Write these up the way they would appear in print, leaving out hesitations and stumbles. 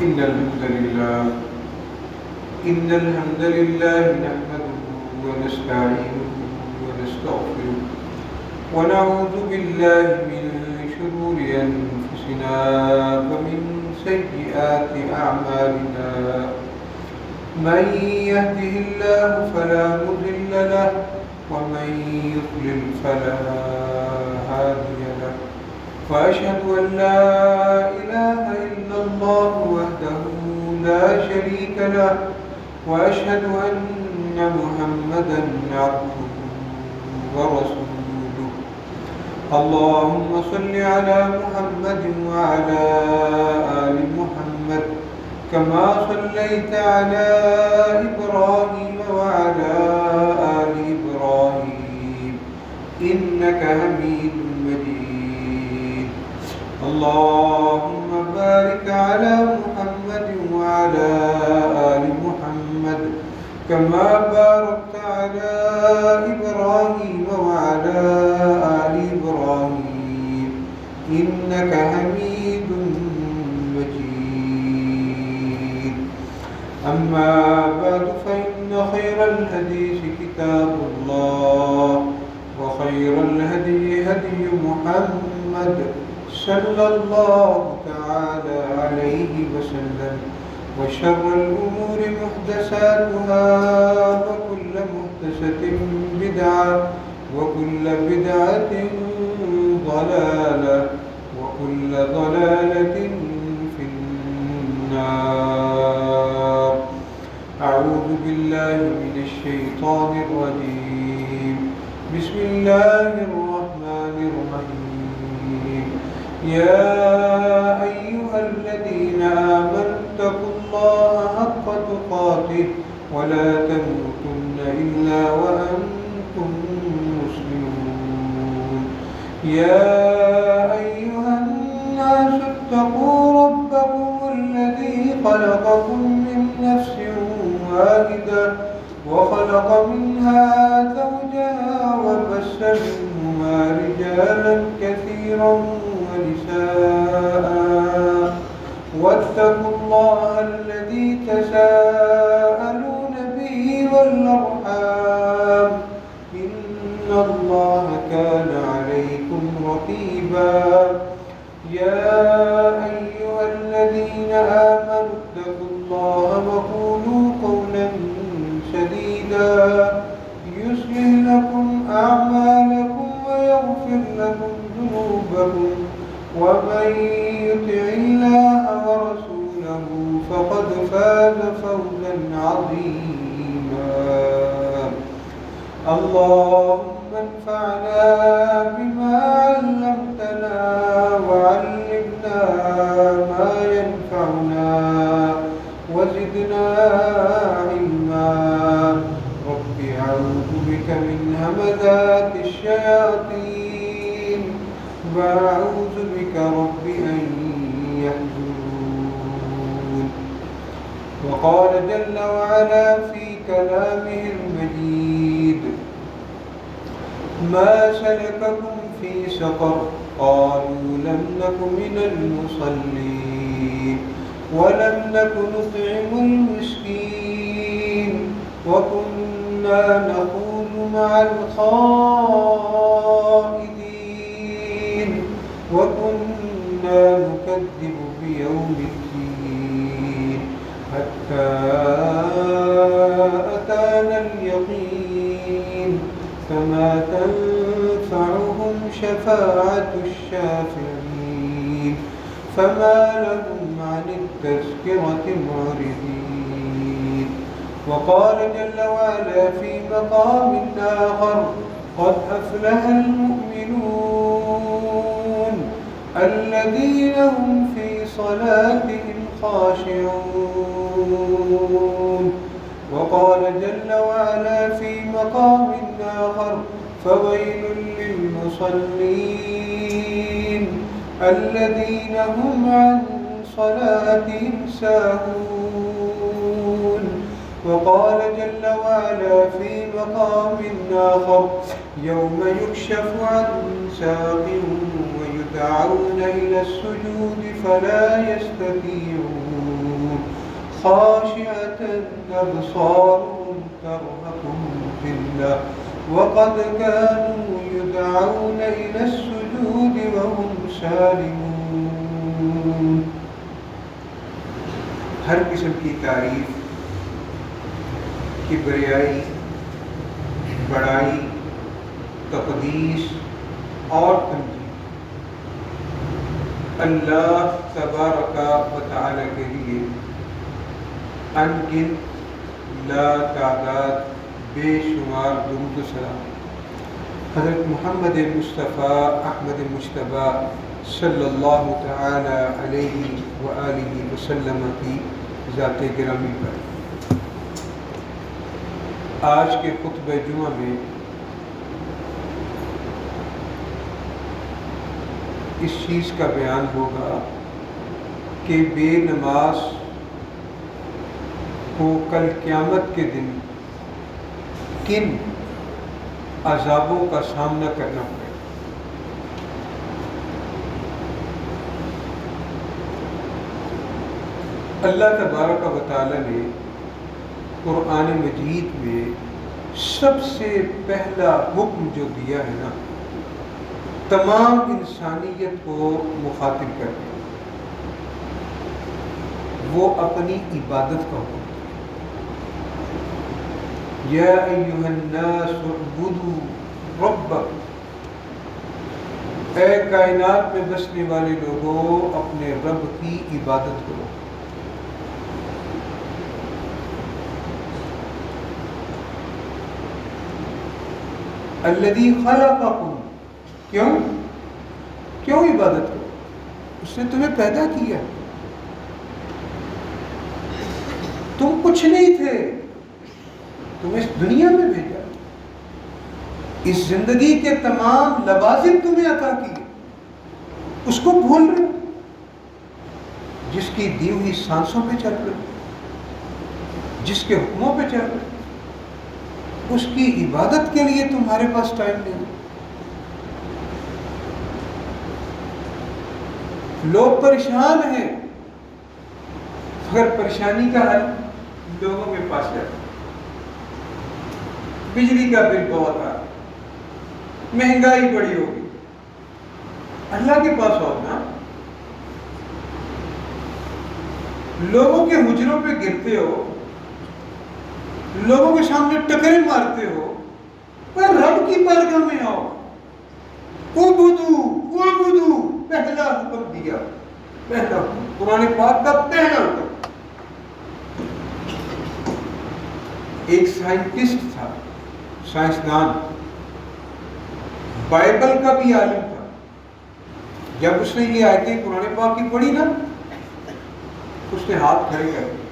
إن الحمد لله إن الحمد لله نحمده ونستعينه ونستغفره ونعوذ بالله من شرور أنفسنا ومن سيئات أعمالنا من يهده الله فلا مضل له ومن يضلل فلا هادي له وأشهد أن لا إله إلا الله وحده لا شريك له وأشهد أن محمدا عبده ورسوله اللهم صل على محمد وعلى آل محمد كما صليت على إبراهيم وعلى آل إبراهيم إنك حميد مجيد اللهم بارك على محمد وعلى آل محمد كما باركت على إبراهيم وعلى آل إبراهيم إنك حميد مجيد أما بعد فإن خير الحديث كتاب الله وخير الهدي هدي محمد صلى الله تعالى عليه وسلم وشر الأمور محدثاتها وكل محدثة بدعة وكل بدعة ضلالة وكل ضلالة في النار أعوذ بالله من الشيطان الرجيم بسم الله الرحمن الرحيم يا أيها الذين آمنوا اتقوا الله حق تقاته ولا تموتن إلا وأنتم مسلمون يا أيها الناس اتقوا ربكم الذي خلقكم من نفس واحدة وخلق منها زوجها وبث منهما رجالا كثيرا ونساء واتقوا الله الذي تساءلون به والأرحام إن الله كان عليكم رقيبا يا أيها الذين آمنوا اتقوا الله وقولوا قولا سديدا يصلح لكم أعمالكم ويغفر لكم ذنوبكم ومن يطع الله ورسوله فقد فاز فوزا عظيما اللهم انفعنا بما علمتنا وعلمنا ما ينفعنا وزدنا علما رب أعوذ بك من همزات الشياطين وأعوذ بك رب أن يحضرون وقال جل وعلا في كلامه المجيد ما سلككم في سقر قالوا لم نك من المصلين ولم نك نطعم المسكين وكنا نخوض مع الخائضين وكنا نكذب بيوم الدين حتى أتانا اليقين فما تنفعهم شفاعة الشافعين فما لهم عن التذكرة معرضين وقال جل وعلا في مقام آخر قد أفلح المؤمنون الذين هم في صلاتهم خاشعون وقال جل وعلا في مقام آخر فويل للمصلين الذين هم عن صلاتهم ساهون وقال جل وعلا في مقام آخر يوم يكشف عن ساق ويدعون إلى السجود فلا يستطيعون خاشعة أبصارهم ترهقهم ذلة وقد كانوا يدعون إلى السجود وهم سالمون. ہر قسم کی تعریف، کبریائی، بڑائی، تقدیس اور تمجید اللہ تبارک و تعالی کے لیے ان گنت لا تعداد بے شمار درود و سلام حضرت محمد مصطفیٰ احمد مجتبیٰ صلی اللہ تعالی علیہ وآلہ وسلم کی ذات گرامی پر. آج کے خطبہ جمعہ میں اس چیز کا بیان ہوگا کہ بے نماز کو کل قیامت کے دن کن عذابوں کا سامنا کرنا پڑے. اللہ تبارک و تعالی نے قرآن مجید میں سب سے پہلا حکم جو دیا ہے نا، تمام انسانیت کو مخاطب کر کے وہ اپنی عبادت کا حکم. یا ایھا الناس اعبدوا ربکم، اے کائنات میں بسنے والے لوگوں اپنے رب کی عبادت کرو. الذی خلقکم، کیوں عبادت کرو؟ اس نے تمہیں پیدا کیا. تم کچھ نہیں تھے، تم اس دنیا میں بھیجا. اس زندگی کے تمام لوازم تمہیں عطا کیے، اس کو بھول رہے، جس کی دی ہوئی سانسوں پہ چل رہے، جس کے حکموں پہ چل رہے، اس کی عبادت کے لیے تمہارے پاس ٹائم نہیں. لوگ پریشان ہیں، مگر پریشانی کا حل لوگوں کے پاس ہے. بجلی کا بل بہت آ، مہنگائی بڑی ہوگی، اللہ کے پاس ہو نا. لوگوں کے حجروں پہ گرتے ہو، لوگوں کے سامنے ٹکرے مارتے ہو، رب کی بارگاہ میں آؤ. اعبدو، پہلا حکم دیا، پہلا حکم قرآن پاک کا پہلا حکم. ایک سائنٹسٹ تھا، سائنسدان، بائبل کا بھی عالم تھا. جب اس نے یہ آیتیں قرآن پاک کی پڑھی نا، اس نے ہاتھ کھڑے کر دیے.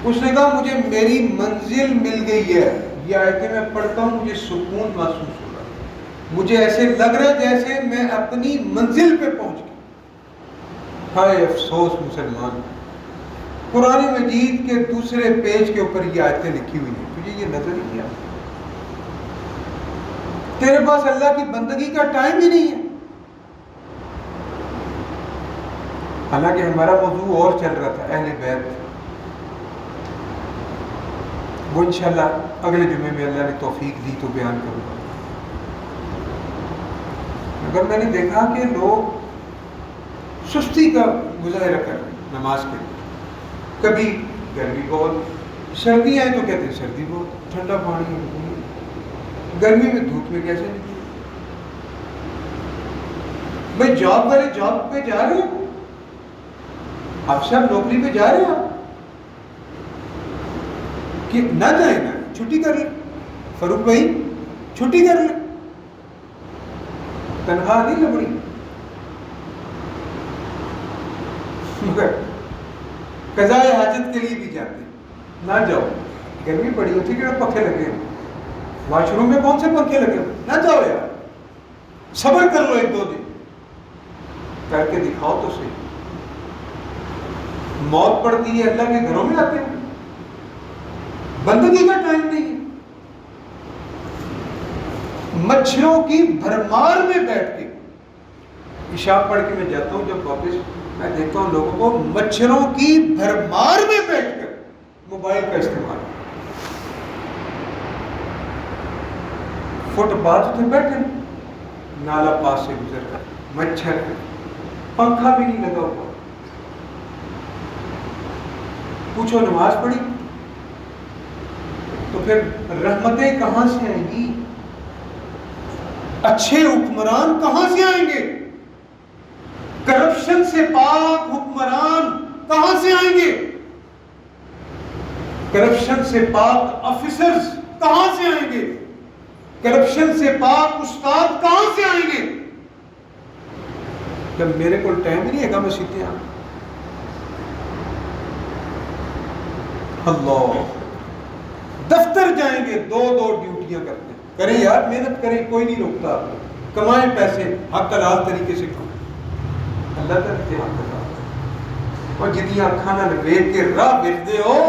اس نے کہا مجھے میری منزل مل گئی ہے. یہ آیتیں میں پڑھتا ہوں مجھے سکون محسوس ہو رہا ہے، مجھے ایسے لگ رہا ہے جیسے میں اپنی منزل پہ پہنچ گیا. ہائے افسوس مسلمان، قرآن مجید کے دوسرے پیج کے اوپر یہ آیتیں لکھی ہوئی ہیں، تجھے یہ نظر ہی نہیں آتا. تیرے پاس اللہ کی بندگی کا ٹائم ہی نہیں ہے. حالانکہ ہمارا موضوع اور چل رہا تھا، اہل بیت. وہ انشاءاللہ اگلے جمعے میں اللہ نے توفیق دی تو بیان کروں گا. مگر میں نے دیکھا کہ لوگ سستی کا مظاہرہ کر رہے ہیں نماز کے لیے. کبھی گرمی بہت، سردی آئے تو کہتے ہیں سردی بہت، ٹھنڈا پانی ہے. گرمی میں دھوپ میں کیسے نکلے؟ بھائی جاب والے جاب پہ جا رہے ہیں، آپ سب نوکری پہ جا رہے ہیں، کہ نہ جائیں نا، چھٹی کر لیں. فاروق بھائی چھٹی کر لیں، تنخواہ نہیں لبڑی. مگر قضاء حاجت کے لیے بھی جاتے ہیں، نہ جاؤ، گرمی پڑی ہوتی کہ پنکھے لگے ہیں، واش روم میں کون سے پنکھے لگے ہوئے، نہ جاؤ یار، صبر کر لو 1-2 دن، کر کے دکھاؤ تو صحیح. موت پڑتی ہے اللہ کے گھروں میں آتے ہیں، بندگی کا ٹائم نہیں ہے. مچھروں کی بھرمار میں بیٹھ کے عشاء پڑھ کے میں جاتا ہوں، جب واپس میں دیکھتا ہوں لوگوں کو مچھروں کی بھرمار میں بیٹھ کر موبائل کا استعمال، فٹ پاتھ پہ بیٹھے، نالا پاس سے گزر کر مچھر، پنکھا بھی نہیں لگا ہوا، پوچھو نماز پڑھی تو پھر رحمتیں کہاں سے آئیں گی؟ اچھے حکمران کہاں سے آئیں گے؟ کرپشن سے پاک حکمران کہاں سے آئیں گے؟ کرپشن سے پاک آفیسرز کہاں سے آئیں گے؟ کرپشن سے پاک استاد کہاں سے آئیں گے؟ جب میرے کو ٹائم ہی نہیں ہے گا میں سیدھے آؤں. اللہ، دفتر جائیں گے، دو ڈیوٹیاں کرتے ہیں، کریں یار محنت کریں، کوئی نہیں روکتا، کمائیں پیسے حق حلال طریقے سے کھاؤ، اللہ تعالیٰ کے حق حلال. اور جدیاں کھانا ویچ کے راہ بھیجتے ہو،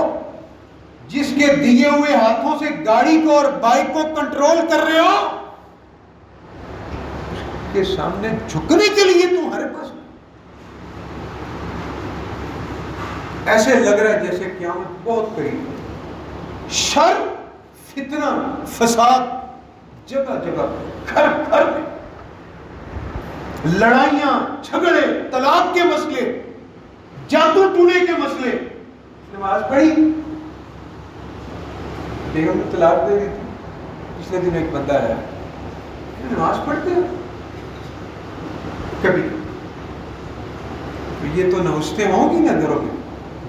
جس کے دیے ہوئے ہاتھوں سے گاڑی کو اور بائک کو کنٹرول کر رہے ہو، اس کے سامنے جھکنے کے لیے تمہارے پاس ایسے لگ رہا ہے جیسے قیامت بہت قریب ہے. شر، فتنہ، فساد جگہ جگہ، گھر گھر میں، لڑائیاں، جھگڑے، طلاق کے مسئلے، جادو ٹونے کے مسئلے. نماز پڑھی، بیگم کو طلاق دے دی تھی، پچھلے دن ایک بندہ ہے، نماز پڑھتے ہیں کبھی؟ یہ تو نوستیں ہوں گی نا گھروں میں،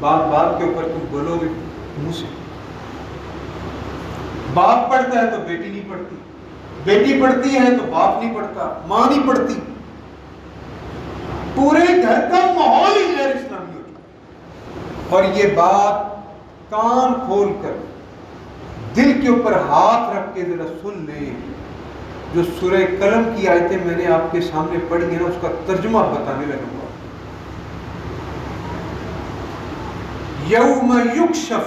بات کے اوپر تم بولو گے منہ سے. باپ پڑھتا ہے تو بیٹی نہیں پڑھتی، بیٹی پڑھتی ہے تو باپ نہیں پڑھتا، ماں نہیں پڑھتی، پورے گھر کا ماحول ہی غیر اسلامی ہو چکا. اور یہ بات کان کھول کر دل کے اوپر ہاتھ رکھ کے ذرا سن لیں. جو سورہ قلم کی آیتیں میں نے آپ کے سامنے پڑھی ہیں نا، اس کا ترجمہ بتانے لگوں گا. یوم یکشف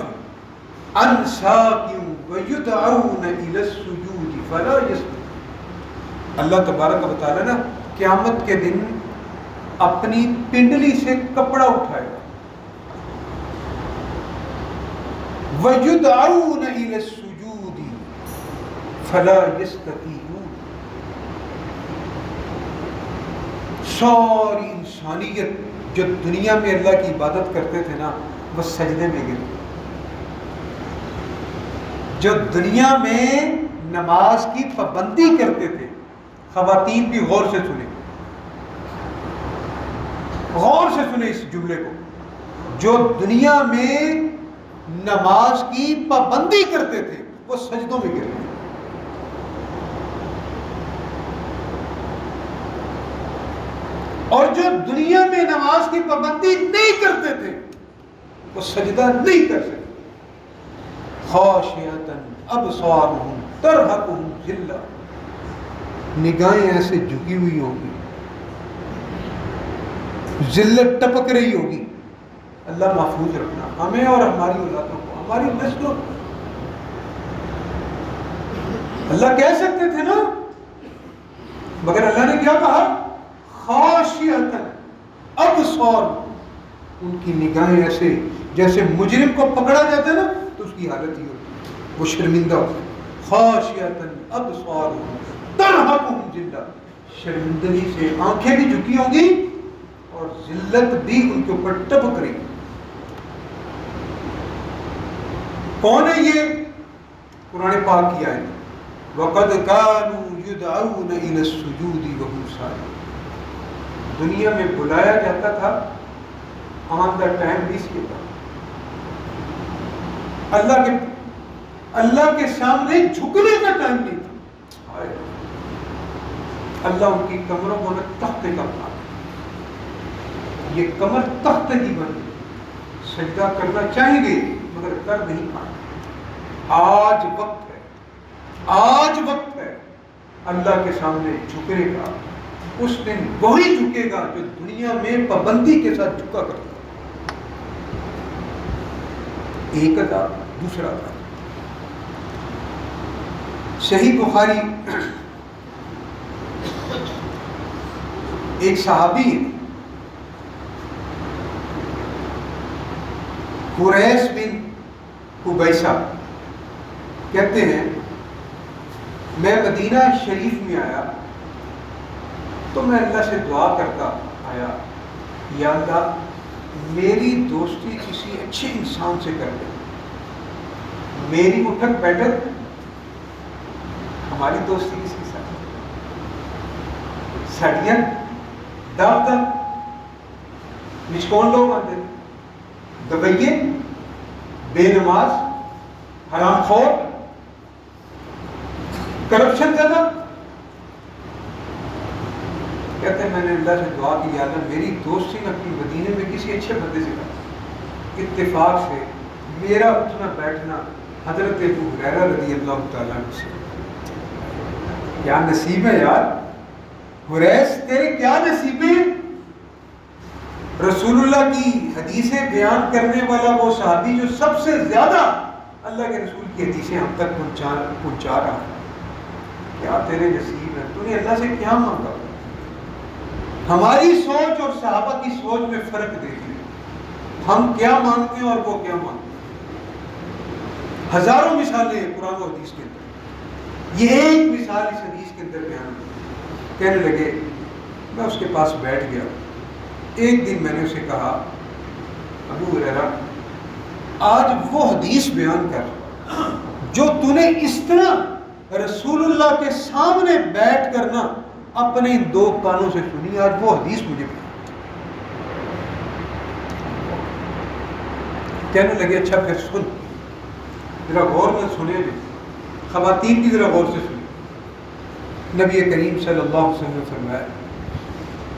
عن ساق ویدعون الی السجود فلا یستطیعون. اللہ تبارک و تعالی نا قیامت کے دن اپنی پنڈلی سے کپڑا اٹھائے گا، ویدعون الی السجود فلا یستطیعون. ساری انسانیت جو دنیا میں اللہ کی عبادت کرتے تھے نا، وہ سجدے میں گر گئے. جو دنیا میں نماز کی پابندی کرتے تھے، خواتین بھی غور سے سنیں، غور سے سنیں اس جملے کو، جو دنیا میں نماز کی پابندی کرتے تھے وہ سجدوں میں گر گئے. اور جو دنیا میں نماز کی پابندی نہیں کرتے تھے وہ سجدہ نہیں کر سکتے. خاشعۃ ابصارہم ترہقہم ذلہ، نگاہیں ایسے جھکی ہوئی ہوں گی، ذلت ٹپک رہی ہوگی. اللہ محفوظ رکھنا ہمیں اور ہماری اولادوں کو، ہماری نسلوں کو. اللہ کہہ سکتے تھے نا، مگر اللہ نے کیا کہا؟ خاشعۃ ابصار. ان کی نگاہیں ایسے جیسے مجرم کو پکڑا جاتا ہے نا تو اس کی حالت ہی ہوتی، وہ شرمندہ ہو. خاشعۃ ابصارہم ترہقہم ذلہ، شرمندگی سے آنکھیں بھی جھکی ہوں گی اور ذلت بھی ان کے اوپر ٹپک رہی. کون ہے یہ؟ قرآن پاک کی آیت، وَقَدْ كَانُوا يُدْعَوْنَ إِلَى السُّجُودِ وَهُمْ سَالِمُونَ. دنیا میں بلایا جاتا تھا آن دا ٹائم بھی اس کے بعد اللہ کے سامنے جھکنے کا ٹائم نہیں تھا. اللہ ان کی کمروں کو تختے کا بنا، یہ کمر تخت کی بنی، سجدہ کرنا چاہیں گے مگر کر نہیں پائیں. آج وقت ہے، آج وقت ہے اللہ کے سامنے جھکنے کا. اس دن وہی جھکے گا جو دنیا میں پابندی کے ساتھ جھکا کرتا. ایک عذاب، دوسرا عذاب. صحیح بخاری ایک صحابی حریث بن حبیشہ کہتے ہیں میں مدینہ شریف میں آیا تو میں اللہ سے دعا کرتا آیا، یا اللہ میری دوستی کسی اچھے انسان سے کر دے، میری اٹھک بیٹھک ہماری دوستی کس کے ساتھ، سڑیاں دعوتاں کون لوگ آتے ہیں، دبئیے، بے نماز، حرام خور، کرپشن زیادہ. کہتے ہیں میں نے اللہ سے دعا کی، یا اللہ میری دوستی میں اپنی مدینے میں کسی اچھے بندے سے کر. اتفاق سے میرا اٹھنا بیٹھنا حضرت ابو ہریرہ رضی اللہ تعالیٰ عنہ سے. کیا نصیب ہے یار حریث، تیرے کیا نصیب ہے. رسول اللہ کی حدیثیں بیان کرنے والا وہ صحابی جو سب سے زیادہ اللہ کے رسول کی حدیثیں ہم تک پہنچا رہا ہے. کیا تیرے نصیب ہے، تو نے اللہ سے کیا مانگا. ہماری سوچ اور صحابہ کی سوچ میں فرق دیکھیں، ہم کیا مانگتے ہیں اور وہ کیا مانگتے ہیں. ہزاروں مثالیں ہیں قرآن و حدیث کے اندر، یہ ایک مثال اس حدیث کے اندر بیان ہے. کہنے لگے میں اس کے پاس بیٹھ گیا. ایک دن میں نے اسے کہا ابو ہریرہ آج وہ حدیث بیان کر جو تو نے اس طرح رسول اللہ کے سامنے بیٹھ کر نا اپنے ان دو کانوں سے سنی، آج وہ حدیث مجھے بیان. کہنے لگے اچھا پھر سن، ذرا غور میں سنے بھی، خواتین بھی ذرا غور سے سنی. نبی کریم صلی اللہ علیہ وسلم نے فرمایا،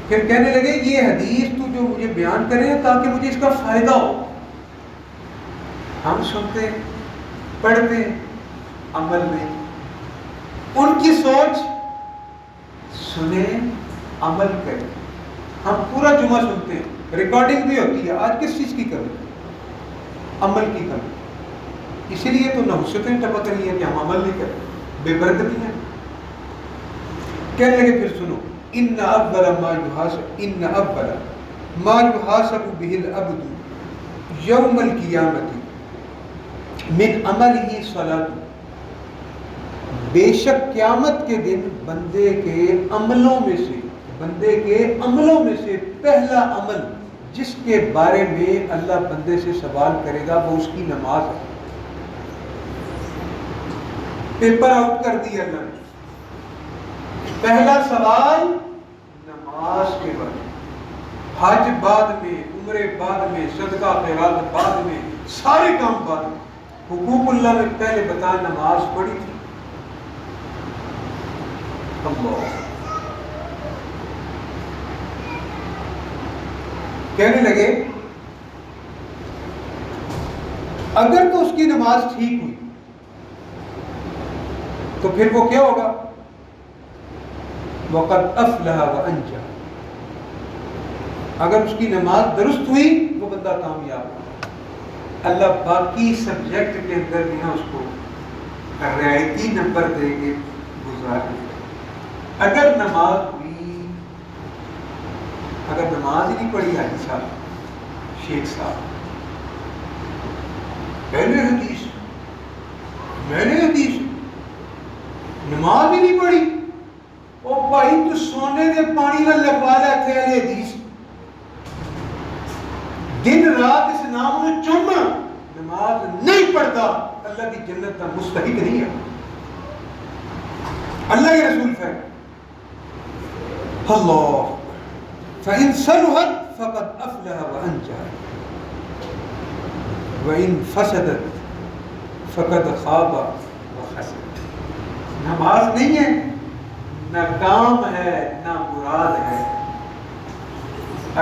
پھر کہنے لگے یہ حدیث تو جو مجھے بیان کرے ہیں تاکہ مجھے اس کا فائدہ ہو. ہم سنتے پڑھتے عمل نہیں. ان کی سوچ سنیں عمل کریں. ہم پورا جمعہ سنتے ہیں، ریکارڈنگ بھی ہوتی ہے، آج کس چیز کی کمی، عمل کی کمی. اسی لیے تو نحوستیں ٹپک رہی ہیں کہ ہم عمل نہیں کریں، بے برکتی ہیں. کہنے لگے پھر سنو، ان اول ما يحاسب به العبد یوم القیامت من عمله صلاۃ. بے شک قیامت کے دن بندے کے عملوں میں سے پہلا عمل جس کے بارے میں اللہ بندے سے سوال کرے گا وہ اس کی نماز ہے. پیپر آؤٹ کر دیا اللہ نے. پہلا سوال نماز کے بارے میں، حج بعد میں، عمرے بعد میں، صدقہ خیرات بعد میں، سارے کام بعد میں. حقوق اللہ میں پہلے بتا نماز پڑھی تھی. اللہ کہنے لگے اگر تو اس کی نماز ٹھیک ہوئی تو پھر وہ کیا ہوگا، وَقَدْ أَفْلَحَ وَأَنْجَحَ. اگر اس کی نماز درست ہوئی وہ بندہ کامیاب ہو. اللہ باقی سبجیکٹ کے اندر بھی نا اس کو رعایتی نمبر دے کے گزار دے. اگر نماز ہوئی، اگر نماز ہی نہیں پڑھی حاجی صاحب، شیخ صاحب، پہلے حدیث نماز ہی نہیں پڑھی، او بھائی تو سونے دے پانی نہ لگوا لے تھے علی حدیث، دن رات اس نام نے چومنا، نماز نہیں پڑھتا، اللہ کی جنت کا مستحق نہیں ہے. اللہ کے رسول فرمایا اللہ فَإِن صَلُحَتْ فَقَدْ أَفْلَحَ وَأَنْجَحَ وَإِن فَسَدَتْ فَقَدْ خَابَ وَخَسِرَ. نماز نہیں ہے، نہ کام ہے، نہ مراد ہے.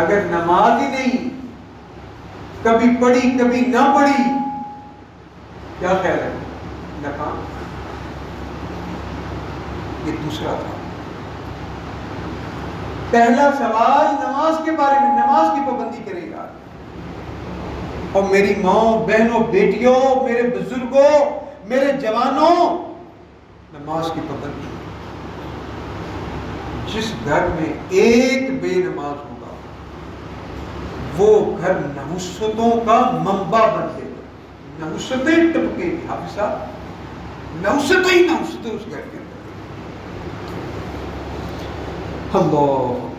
اگر نماز ہی نہیں، کبھی پڑھی کبھی نہ پڑھی، کیا خیال ہے، ناکام. یہ دوسرا تھا. پہلا سوال نماز کے بارے میں، نماز کی پابندی کرے گا. اور میری ماں، بہنوں، بیٹیوں، میرے بزرگوں، میرے جوانوں، نماز کی پابندی. جس گھر میں ایک بے نماز ہوگا وہ گھر نحوستوں کا منبع بن جائے گا. نحوستیں ٹپکے گی حافظ صاحب، نحوستیں ہی نحوستیں اس گھر کے اندر. اللہ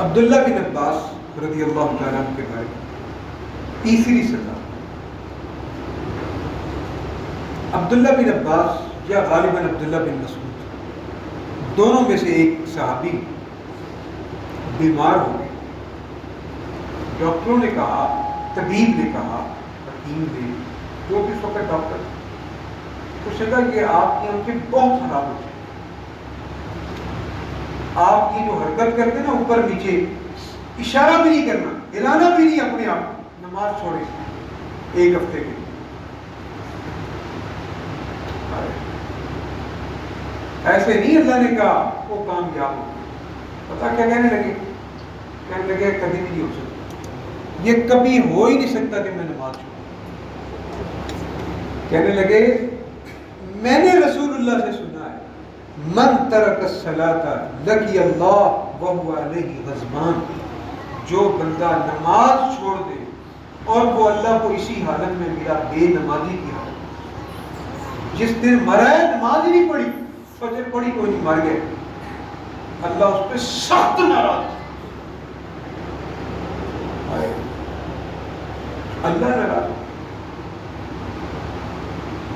عبداللہ بن عباس رضی اللہ تعالیٰ عنہ کے بارے میں تیسری سزا. عبداللہ بن عباس یا غالباً عبداللہ بن مسعود، دونوں میں سے ایک صحابی بیمار ہو گئے. ڈاکٹروں نے کہا، طبیب نے کہا، حکیم نے، جو بھی اس وقت ڈاکٹر، اس نے کہا کہ آپ کی آنکھیں بہت خراب ہو جائیں، آپ کی جو حرکت کرتے ہیں نا اوپر نیچے، اشارہ بھی نہیں کرنا، ہلانا بھی نہیں اپنے آپ کو، نماز چھوڑے 1 ہفتے کے. ایسے نہیں اللہ نے کہا وہ کامیاب ہو. پتا کیا کہنے لگے؟ کہنے لگے کبھی بھی نہیں ہو سکتا، یہ کبھی ہو ہی نہیں سکتا کہ میں نماز چھوڑوں. کہنے لگے میں نے رسول اللہ سے سنا ہے، من ترک الصلاۃ لقی اللہ وهو علیہ غضبان. جو بندہ نماز چھوڑ دے اور وہ اللہ کو اسی حالت میں ملا، بے نمازی کی حالت. جس دن مرا ہے نماز ہی نہیں پڑھی، فجر پڑھی کوئی نہیں، مر گئے، اللہ اس پہ سخت ناراض. اللہ ناراض.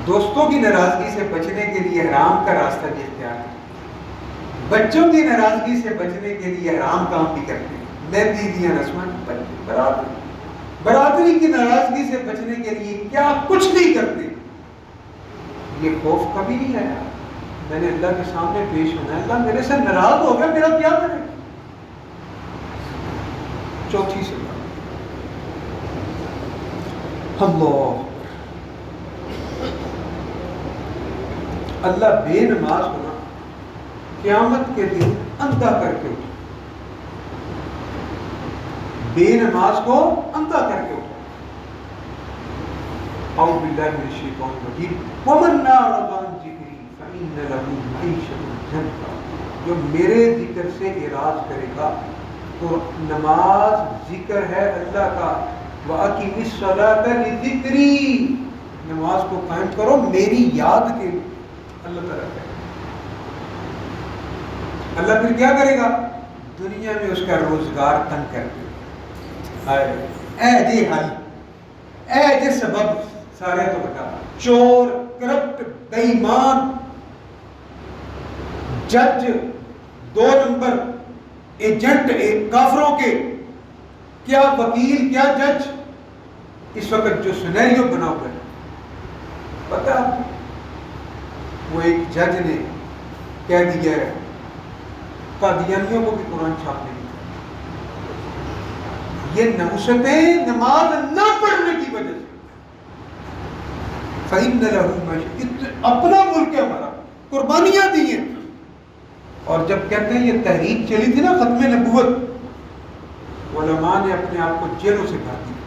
دوستوں کی ناراضگی سے بچنے کے لیے حرام کا راستہ بھی اختیار کریں، بچوں کی ناراضگی سے بچنے کے لیے حرام کام بھی کرتے ہیں. مہندی دیاں رسمیں، برادری کی ناراضگی سے بچنے کے لیے کیا کچھ نہیں کرتے. یہ خوف کبھی نہیں آیا میں نے اللہ کے سامنے پیش ہونا ہے، اللہ میرے سے ناراض ہو گیا، میرا کیا کرے. چوتھی سزا، اللہ بے نماز ہونا قیامت کے دن اندھا کر کے اٹھا. بے نماز کو اندھا کر کے اٹھا. اعوذ باللہ من الشیطان الرجیم. ومن اعرض عن ذکری فإن له معیشۃ ضنکا. جو میرے ذکر سے اعراض کرے گا تو نماز ذکر ہے اللہ کا، وَأَقِمِ الصَّلَاةَ لِذِكْرِي. نماز کو قائم کرو میری یاد کے لیے. اللہ تعالیٰ کہے اللہ پھر کیا کرے گا؟ دنیا میں اس کا روزگار تنگ کر دے. اے جی حل، اے جی سبب سارے تو بتا. چور، کرپٹ، بے ایمان، جج 2 نمبر، ایجنٹ کافروں کے، کیا وکیل کیا جج اس وقت جو سینیریو بنا ہوا ہے. پتہ آپ کو وہ ایک جج نے کہہ دیا ہے قادیانیوں کو بھی قرآن چھاپنے کی. یہ نحوستیں نماز نہ پڑھنے کی وجہ سے. فَإِنَّ لَهُ مَعِيشَةً. اپنا ملک ہے ہمارا، قربانیاں دی ہیں. اور جب کہتے ہیں یہ تحریک چلی تھی نا ختم نبوت، علماء نے اپنے آپ کو جیلوں سے بھر دیا.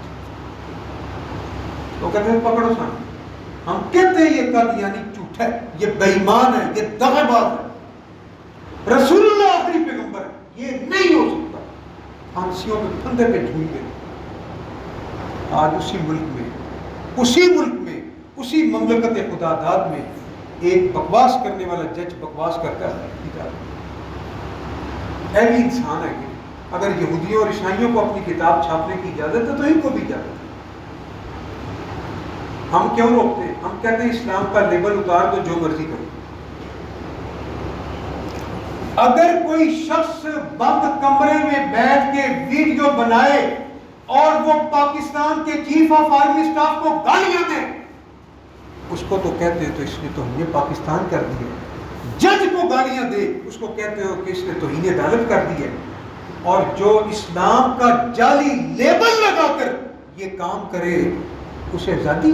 وہ کہتے ہیں پکڑو سامنے. ہم کہتے ہیں یہ قادیانی جھوٹ ہے، یہ بے ایمان ہے، یہ دغے باز ہے. رسول اللہ آخری پیغمبر ہے، یہ نہیں ہو سکتا. پھانسیوں کے پھندے پہ جھول گئے. آج اسی ملک میں اسی مملکت خدا داد میں ایک بکواس کرنے والا جج بکواس کرتا ہے. ایسی انسان ہے کہ اگر یہودیوں اور عیسائیوں کو اپنی کتاب چھاپنے کی اجازت ہے تو ان کو بھی اجازت ہے. ہم کیوں روکتے ہیں؟ ہم کہتے ہیں اسلام کا لیبل اتار دو، جو مرضی کرو. اگر کوئی شخص بند کمرے میں بیٹھ کے ویڈیو بنائے اور وہ پاکستان کے چیف آف آرمی اسٹاف کو گالیاں دے، اس کو تو کہتے ہیں تو اس نے توہین پاکستان کر دی ہے. جج کو گالیاں دے، اس کو کہتے ہو کہ اس نے توہین عدالت کر دی ہے. اور جو اسلام کا جعلی لیبل لگا کر یہ کام کرے اسے زیادتی.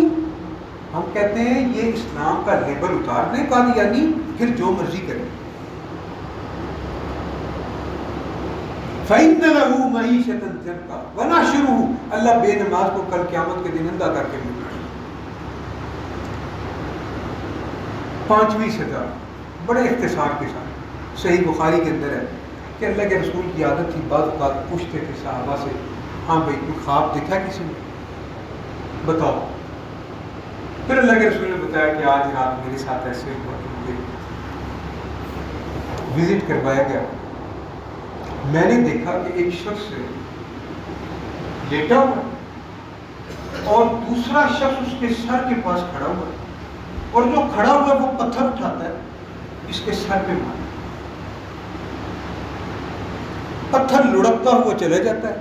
ہم کہتے ہیں یہ اسلام کا لیبل اتار دے قادیانی، پھر جو مرضی کرے. فَإِنَّ لَهُ مَعِيشَةً ضَنكًا وَنَحْشُرُهُ. اللہ بے نماز کو کل قیامت کے دن اندھا کر کے ملے. 5ویں سزا، بڑے اختصار کے ساتھ صحیح بخاری کے اندر ہے کہ اللہ کے رسول کی عادت تھی بعض اوقات پوچھتے تھے صحابہ سے ہاں بھائی کوئی خواب دیکھا کسی نے بتاؤ. پھر اللہ کے رسول نے بتایا کہ آج رات میرے ساتھ ایسے ہوا کہ مجھے وزٹ کروایا گیا. میں نے دیکھا کہ ایک شخص لیٹا ہوا اور دوسرا شخص اس کے سر کے پاس کھڑا ہوا اور جو کھڑا ہوا وہ پتھر اٹھاتا ہے اس کے سر پہ مارتا ہے. پتھر لڑکتا ہوا چلا جاتا ہے.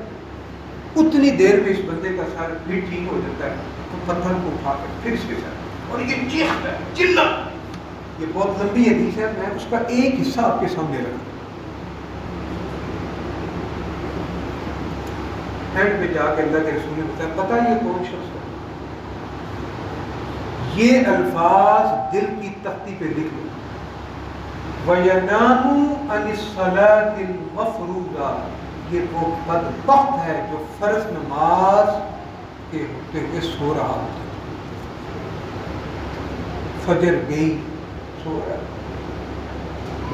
اتنی دیر میں اس بندے کا سر بھی ٹھیک ہو جاتا ہے تو پتھر کو اٹھا کر پھر اس کے سر اور یہ چیختا ہے چلا. یہ بہت لمبی حدیث ہے میں اس کا ایک حصہ آپ کے سامنے رکھتا ہوں. اینڈ پہ جا کے اللہ کے رسول نے بتایا پتہ یہ کون شخص ہے. یہ الفاظ دل کی تختی پہ لکھ لو وَيَنَامُ عَنِ الصَّلَاةِ الْمَفْرُوضَةِ. یہ وہ بدبخت ہے جو فرض نماز کے ہوتے ہوئے سو رہا ہوتا ہے. فجر گئی سو رہا ہے.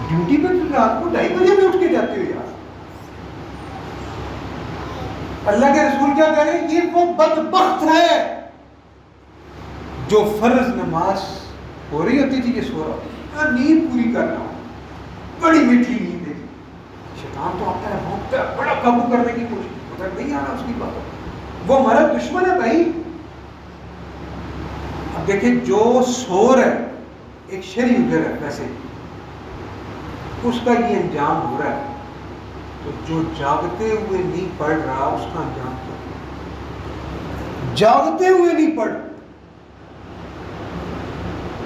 ڈیوٹی پہ تو رات کو 2:30 بجے میں اٹھ کے جاتے ہو یار. اللہ کے رسول کیا کہہ رہے ہیں یہ وہ بدبخت ہے جو فرض نماز ہو رہی ہوتی تھی کہ سو رہا ہوتا. نیند پوری کر رہا ہوں بڑی میٹھی نیند ہے. شیطان تو آتا ہے بھونکتا ہے بڑا قابو کرنے کی کوشش مگر نہیں آنا اس کی بات. وہ ہمارا دشمن ہے بھائی. اب دیکھیں جو سو رہا ہے ایک شرعی اجر ہے ویسے اس کا یہ انجام ہو رہا ہے تو جو جاگتے ہوئے نہیں پڑھ رہا اس کا انجام کیا. جاگتے ہوئے نہیں پڑھ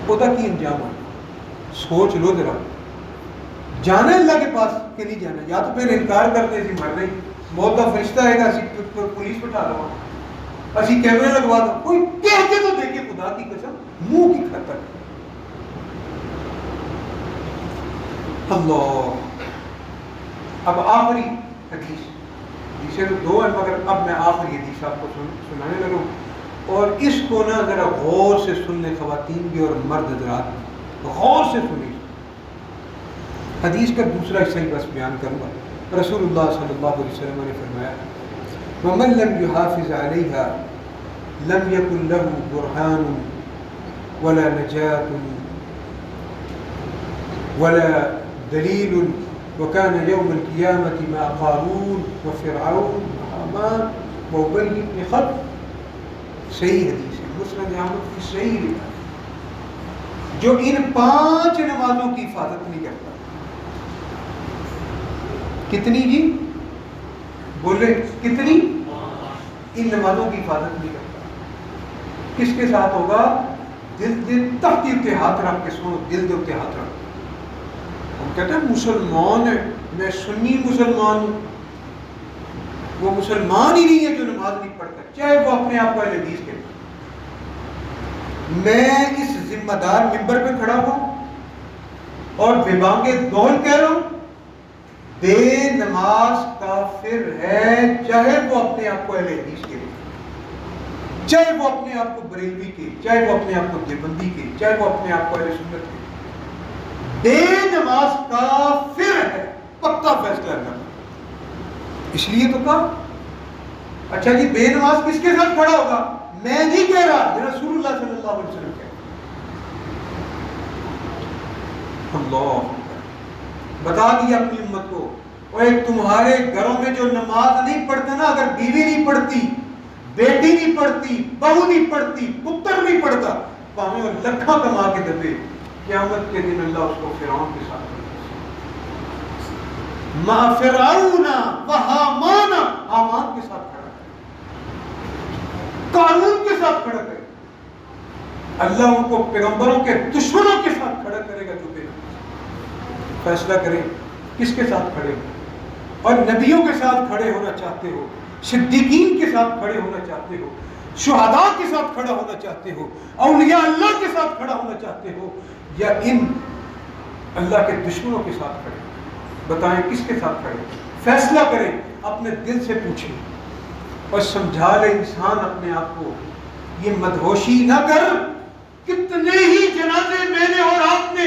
خدا کی انجام ہو. سوچ لو ذرا جانا اللہ کے پاس کہ نہیں جانا. یا تو پھر انکار کرتے اسی مر رہی موت کا فرشتہ ہے گا اسی پولیس بٹھا دو اسی کیمرے لگوا دو. کوئی کہہ کے تو دیکھے خدا کی قسم منہ کی کھتر. اللہ. اب آخری حدیث جسے تو 2 ہیں مگر اب میں آخری حدیث آپ کو سنانے لگوں اور اس کو نا ذرا غور سے سن لیں خواتین بھی اور مرد حضرات بھی غور سے سنیں. حدیث کا دوسرا حصہ ہی بس بیان کروں گا. رسول اللہ صلی اللہ علیہ وسلم نے فرمایا وَمَن لَمْ يُحَافِظْ عَلَيْهَا لَمْ يَكُنْ لَهُ بُرْهَانٌ وَلَا نَجَاةٌ وَلَا دَلِيلٌ وَكَانَ يَوْمَ الْقِيَامَةِ مَعَ قَارُونَ وَفِرْعَوْنَ وَهَامَانَ وَأُبَيَّ بْنِ خَلْفَ. صحیح حدیث ہے مسند احمد کی صحیح روایت. جو ان 5 نمازوں کی حفاظت نہیں کرتا. کتنی جی بولے کتنی؟ ان نمازوں کی حفاظت نہیں کرتا. کس کے ساتھ ہوگا؟ دل تختی اتنے ہاتھ رکھ کے سنو. دل دے اتنے ہاتھ رکھ. ہم کہتے ہیں مسلمان ہے میں سنی مسلمان ہوں. وہ مسلمان ہی نہیں ہے جو نماز نہیں پڑھتا چاہے وہ اپنے آپ کو اہل حدیث کہتا. میں اس ذمہ دار منبر پہ کھڑا ہوں اور بے بانگے دول کہہ رہا ہوں بے نماز کافر ہے چاہے وہ اپنے آپ کو اہل حدیث کے چاہے وہ اپنے آپ کو بریلوی کے چاہے وہ اپنے آپ کو دیوبندی کے چاہے وہ اپنے آپ کو اہل سنت کے. بے نماز کافر ہے پکا فیصلہ کرنا. اس لیے تو کہا اچھا جی بے نماز کس کے ساتھ کھڑا ہوگا؟ میں نہیں کہہ رہا یہ رسول اللہ صلی اللہ علیہ وسلم کہہ اللہ بتا دیا اپنی امت کو. اور تمہارے گھروں میں جو نماز نہیں پڑھتے نا اگر بیوی نہیں پڑھتی بیٹی نہیں پڑھتی بہو نہیں پڑھتی پتر نہیں پڑھتا پاویں اور لکھاں کما کے دبے قیامت کے دن اللہ اس کو فرعون کے ساتھ ما فرعون و حامان حامان کے ساتھ کھڑا ہے قارون کے ساتھ کھڑا کرے. اللہ ان کو پیغمبروں کے دشمنوں کے ساتھ کھڑا کرے گا جو بے فیصلہ کرے کس کے ساتھ کھڑے ہو. اور نبیوں کے ساتھ کھڑے ہونا چاہتے ہو صدیقین کے ساتھ کھڑے ہونا چاہتے ہو شہداء کے ساتھ کھڑا ہونا چاہتے ہو اولیاء اللہ کے ساتھ کھڑا ہونا چاہتے ہو یا ان اللہ کے دشمنوں کے ساتھ کھڑے بتائیں کس کے ساتھ کھڑے. فیصلہ کریں اپنے دل سے پوچھیں اور سمجھا لے انسان اپنے آپ کو. یہ مدہوشی نہ کر کتنے ہی جنازے میں نے اور آپ نے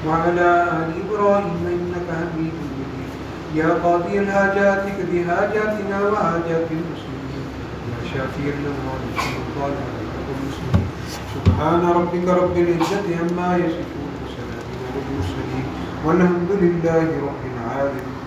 وعلى آل إبراهيم إنك حميد مجيد. يا قاضي الحاجات اقض حاجاتنا وحاجات المسلمين، يا شافي الأمراض اشف المسلمين. سبحان ربك رب العزة عما يصفون وسلام على المرسلين والحمد لله رب العالمين.